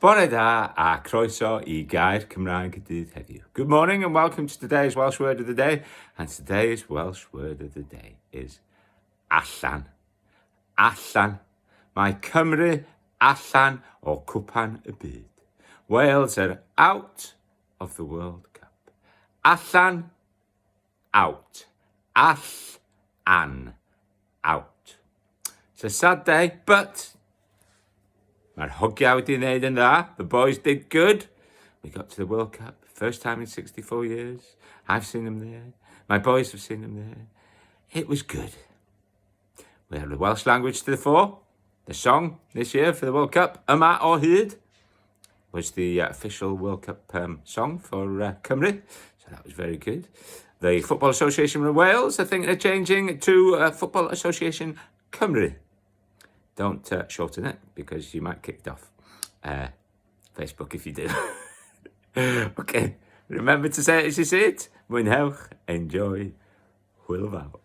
Bore da a croeso I Gair, Cymraeg, Dydd, Heddiw. Good morning and welcome to today's Welsh word of the day. And today's Welsh word of the day is Allan. Allan. Mae Cymru allan o cwpan y byd. Wales are out of the World Cup. Allan, out. Allan, out. It's a sad day, but mae'r hogiau wedi wneud yn dda. The boys did good. We got to the World Cup. First time in 64 years. I've seen them there. My boys have seen them there. It was good. We have the Welsh language to the fore. The song this year for the World Cup, Yma o Hyd, was the official World Cup song for Cymru. So that was very good. The Football Association of Wales, I think they're changing to Football Association Cymru. Don't shorten it because you might get kicked off Facebook if you do. Okay, remember to say it as you see it. Mwynhewch, enjoy, hwyl fawr.